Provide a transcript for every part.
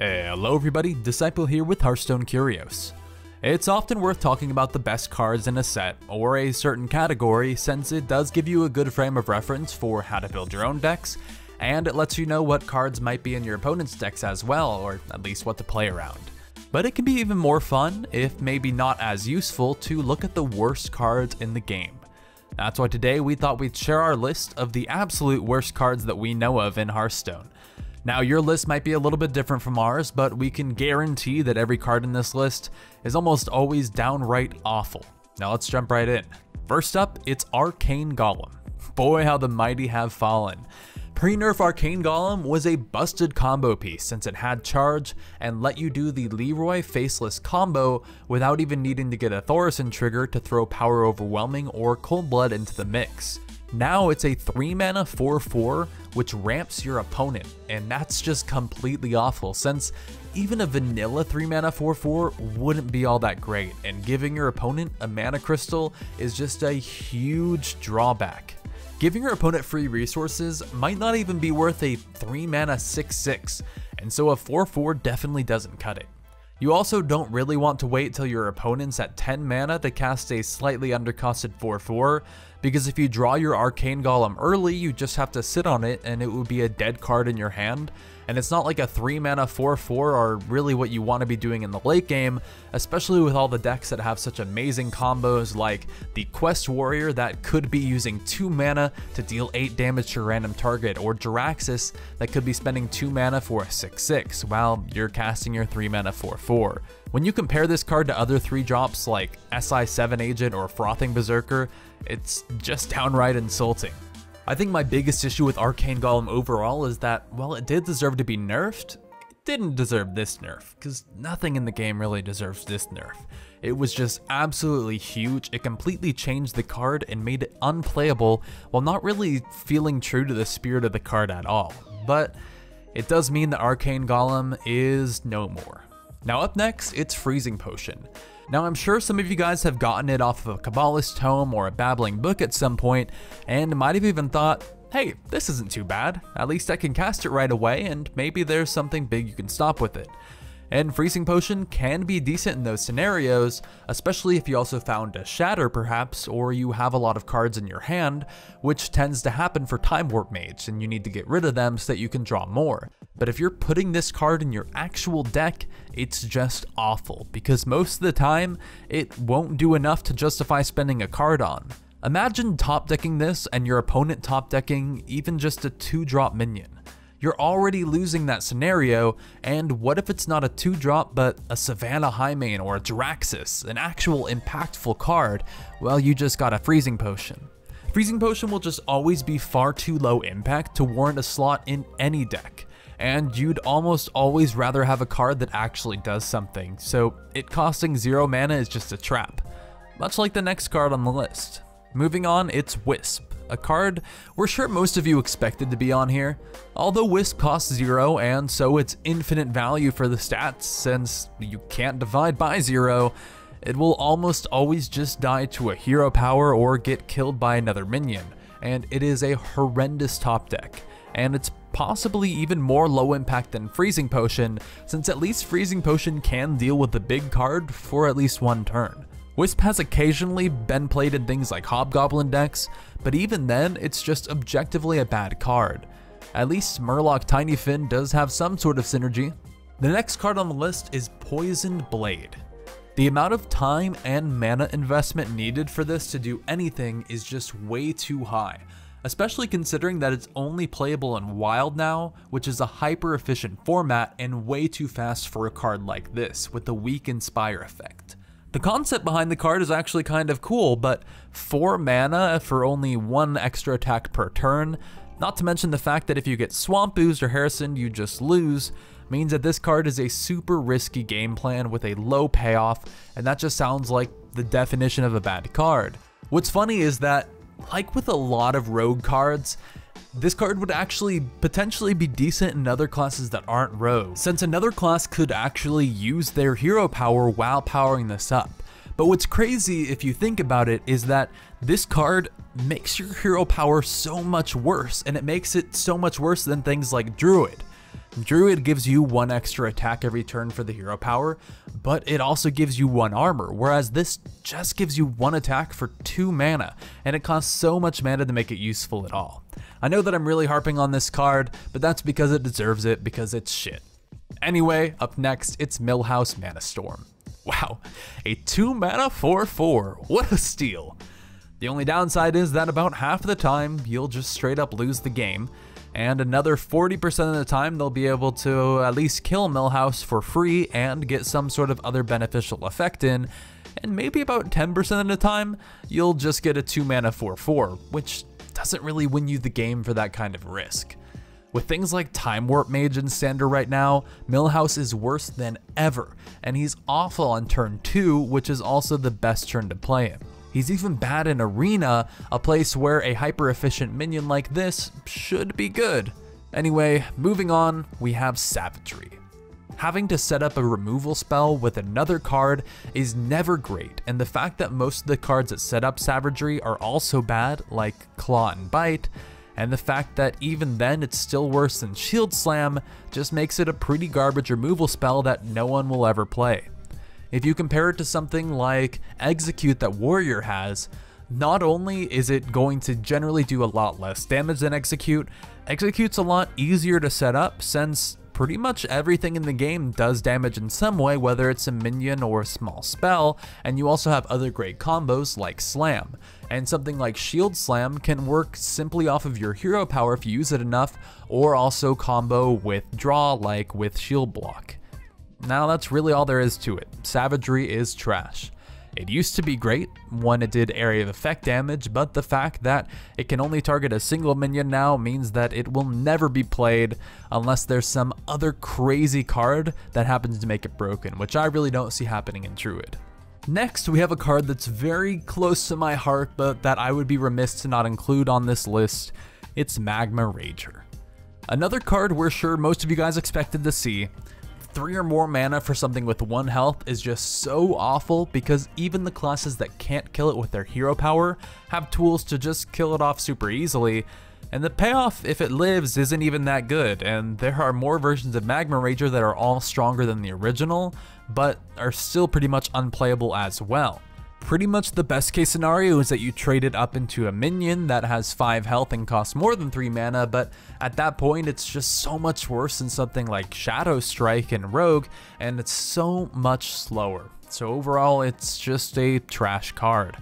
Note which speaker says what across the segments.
Speaker 1: Hello everybody, Disciple here with Hearthstone Curios. It's often worth talking about the best cards in a set or a certain category since it does give you a good frame of reference for how to build your own decks, and it lets you know what cards might be in your opponent's decks as well, or at least what to play around. But it can be even more fun, if maybe not as useful, to look at the worst cards in the game. That's why today we thought we'd share our list of the absolute worst cards that we know of in Hearthstone. Now your list might be a little bit different from ours, but we can guarantee that every card in this list is almost always downright awful. Now let's jump right in. First up, it's Arcane Golem. Boy, how the mighty have fallen. Pre-nerf Arcane Golem was a busted combo piece since it had charge and let you do the Leroy Faceless combo without even needing to get a Thaurissan trigger to throw Power Overwhelming or Cold Blood into the mix. Now it's a 3-mana 4/4 which ramps your opponent, and that's just completely awful since even a vanilla 3-mana 4/4 wouldn't be all that great, and giving your opponent a mana crystal is just a huge drawback. Giving your opponent free resources might not even be worth a 3-mana 6/6, and so a 4/4 definitely doesn't cut it. You also don't really want to wait till your opponent's at 10 mana to cast a slightly undercosted 4/4, because if you draw your Arcane Golem early, you just have to sit on it and it would be a dead card in your hand, and it's not like a 3-mana 4/4 are really what you want to be doing in the late game, especially with all the decks that have such amazing combos like the Quest Warrior that could be using 2 mana to deal 8 damage to a random target, or Jiraxxus that could be spending 2 mana for a 6/6 while you're casting your 3-mana 4/4. When you compare this card to other 3-drops like SI7 Agent or Frothing Berserker, it's just downright insulting. I think my biggest issue with Arcane Golem overall is that while it did deserve to be nerfed, it didn't deserve this nerf, because nothing in the game really deserves this nerf. It was just absolutely huge. It completely changed the card and made it unplayable while not really feeling true to the spirit of the card at all. But it does mean that Arcane Golem is no more. Now up next, it's Freezing Potion. Now I'm sure some of you guys have gotten it off of a Kabbalist tome or a babbling book at some point, and might have even thought, hey, this isn't too bad, at least I can cast it right away and maybe there's something big you can stop with it. And Freezing Potion can be decent in those scenarios, especially if you also found a Shatter perhaps, or you have a lot of cards in your hand, which tends to happen for Time Warp Mage, and you need to get rid of them so that you can draw more. But if you're putting this card in your actual deck, it's just awful, because most of the time, it won't do enough to justify spending a card on. Imagine top decking this and your opponent top decking even just a 2-drop minion. You're already losing that scenario, and what if it's not a 2-drop but a Savannah Highmane or a Jiraxxus, an actual impactful card? Well, you just got a Freezing Potion. Freezing Potion will just always be far too low impact to warrant a slot in any deck, and you'd almost always rather have a card that actually does something, so it costing 0 mana is just a trap. Much like the next card on the list. Moving on, it's Wisp, a card we're sure most of you expected to be on here. Although Wisp costs 0, and so it's infinite value for the stats since you can't divide by 0, it will almost always just die to a hero power or get killed by another minion, and it is a horrendous top deck. And it's possibly even more low impact than Freezing Potion, since at least Freezing Potion can deal with the big card for at least one turn. Wisp has occasionally been played in things like Hobgoblin decks, but even then, it's just objectively a bad card. At least Murloc Tiny Fin does have some sort of synergy. The next card on the list is Poisoned Blade. The amount of time and mana investment needed for this to do anything is just way too high, especially considering that it's only playable in Wild now, which is a hyper efficient format and way too fast for a card like this with the weak Inspire effect. The concept behind the card is actually kind of cool, but 4 mana for only 1 extra attack per turn, not to mention the fact that if you get Swamp Oozed or Harrisoned you just lose, means that this card is a super risky game plan with a low payoff, and that just sounds like the definition of a bad card. What's funny is that, like with a lot of rogue cards, this card would actually potentially be decent in other classes that aren't rogue, since another class could actually use their hero power while powering this up. But what's crazy if you think about it is that this card makes your hero power so much worse, and it makes it so much worse than things like Druid. Druid gives you 1 extra attack every turn for the hero power, but it also gives you 1 armor, whereas this just gives you 1 attack for 2 mana, and it costs so much mana to make it useful at all. I know that I'm really harping on this card, but that's because it deserves it, because it's shit. Anyway, up next, it's Milhouse Mana Storm. Wow, a 2 mana 4/4, what a steal. The only downside is that about half of the time, you'll just straight up lose the game, and another 40% of the time they'll be able to at least kill Milhouse for free and get some sort of other beneficial effect in, and maybe about 10% of the time you'll just get a 2 mana 4/4, which doesn't really win you the game for that kind of risk. With things like Time Warp Mage in standard right now, Milhouse is worse than ever, and he's awful on turn 2, which is also the best turn to play him. He's even bad in Arena, a place where a hyper-efficient minion like this should be good. Anyway, moving on, we have Savagery. Having to set up a removal spell with another card is never great, and the fact that most of the cards that set up Savagery are also bad, like Claw and Bite, and the fact that even then it's still worse than Shield Slam, just makes it a pretty garbage removal spell that no one will ever play. If you compare it to something like Execute that Warrior has, not only is it going to generally do a lot less damage than Execute's a lot easier to set up since pretty much everything in the game does damage in some way, whether it's a minion or a small spell, and you also have other great combos like Slam. And something like Shield Slam can work simply off of your hero power if you use it enough, or also combo with Draw like with Shield Block. Now that's really all there is to it. Savagery is trash. It used to be great when it did area of effect damage, but the fact that it can only target a single minion now means that it will never be played unless there's some other crazy card that happens to make it broken, which I really don't see happening in Druid. Next, we have a card that's very close to my heart, but that I would be remiss to not include on this list. It's Magma Rager. Another card we're sure most of you guys expected to see. 3 or more mana for something with 1 health is just so awful because even the classes that can't kill it with their hero power have tools to just kill it off super easily, and the payoff if it lives isn't even that good, and there are more versions of Magma Rager that are all stronger than the original, but are still pretty much unplayable as well. Pretty much the best case scenario is that you trade it up into a minion that has 5 health and costs more than 3 mana, but at that point it's just so much worse than something like Shadow Strike and Rogue, and it's so much slower. So overall it's just a trash card.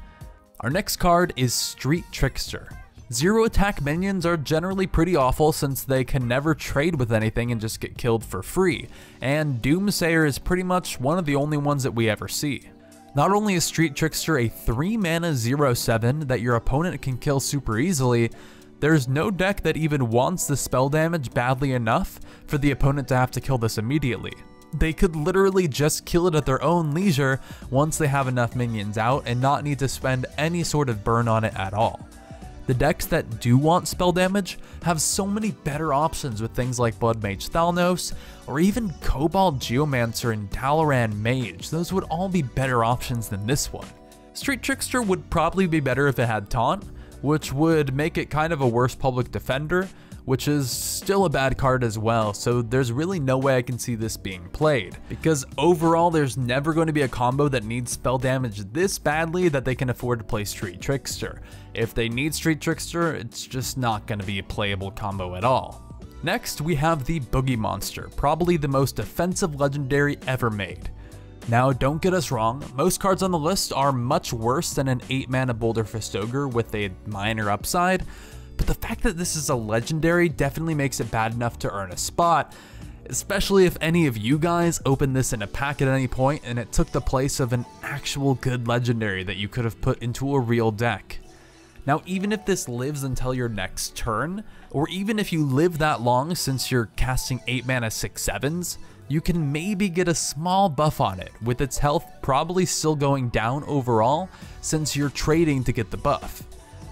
Speaker 1: Our next card is Street Trickster. 0 attack minions are generally pretty awful since they can never trade with anything and just get killed for free, and Doomsayer is pretty much one of the only ones that we ever see. Not only is Street Trickster a 3 mana 0/7 that your opponent can kill super easily, there's no deck that even wants the spell damage badly enough for the opponent to have to kill this immediately. They could literally just kill it at their own leisure once they have enough minions out and not need to spend any sort of burn on it at all. The decks that do want spell damage have so many better options with things like Blood Mage Thalnos, or even Cobalt Geomancer and Dalaran Mage. Those would all be better options than this one. Street Trickster would probably be better if it had Taunt, which would make it kind of a worse public defender, which is still a bad card as well, so there's really no way I can see this being played, because overall there's never going to be a combo that needs spell damage this badly that they can afford to play Street Trickster. If they need Street Trickster, it's just not going to be a playable combo at all. Next, we have the Boogie Monster, probably the most offensive legendary ever made. Now, don't get us wrong, most cards on the list are much worse than an 8 mana Boulder Fist Ogre with a minor upside, but the fact that this is a legendary definitely makes it bad enough to earn a spot, especially if any of you guys opened this in a pack at any point and it took the place of an actual good legendary that you could have put into a real deck. Now, even if this lives until your next turn, or even if you live that long since you're casting 8 mana 6/7s, you can maybe get a small buff on it, with its health probably still going down overall since you're trading to get the buff.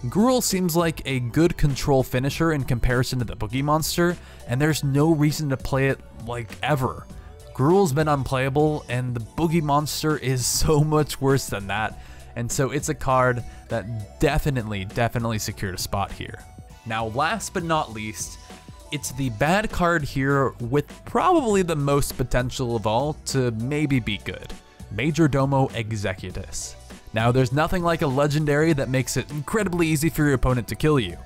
Speaker 1: Gruul seems like a good control finisher in comparison to the Boogie Monster, and there's no reason to play it like ever. Gruul's been unplayable, and the Boogie Monster is so much worse than that, and so it's a card that definitely secured a spot here. Now, last but not least, it's the bad card here with probably the most potential of all to maybe be good. Majordomo Executus. Now, there's nothing like a legendary that makes it incredibly easy for your opponent to kill you.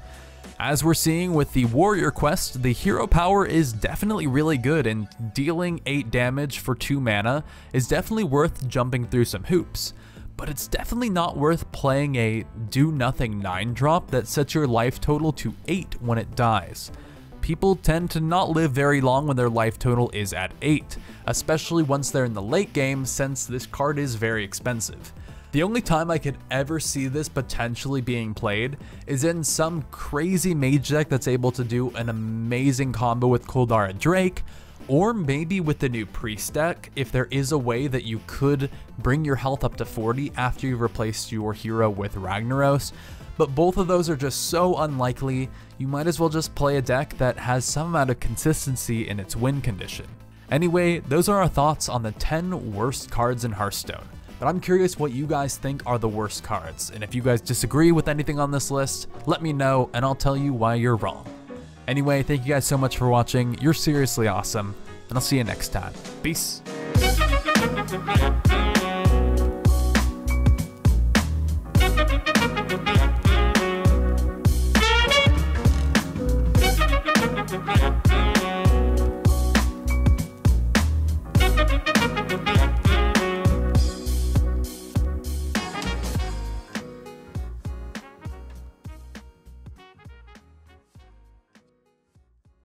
Speaker 1: As we're seeing with the warrior quest, the hero power is definitely really good, and dealing 8 damage for 2 mana is definitely worth jumping through some hoops. But it's definitely not worth playing a do-nothing 9-drop that sets your life total to 8 when it dies. People tend to not live very long when their life total is at 8, especially once they're in the late game, since this card is very expensive. The only time I could ever see this potentially being played is in some crazy mage deck that's able to do an amazing combo with Kuldara Drake, or maybe with the new priest deck, if there is a way that you could bring your health up to 40 after you've replaced your hero with Ragnaros. But both of those are just so unlikely, you might as well just play a deck that has some amount of consistency in its win condition. Anyway, those are our thoughts on the 10 worst cards in Hearthstone. But I'm curious what you guys think are the worst cards, and if you guys disagree with anything on this list, let me know and I'll tell you why you're wrong. Anyway, thank you guys so much for watching, you're seriously awesome, and I'll see you next time. Peace.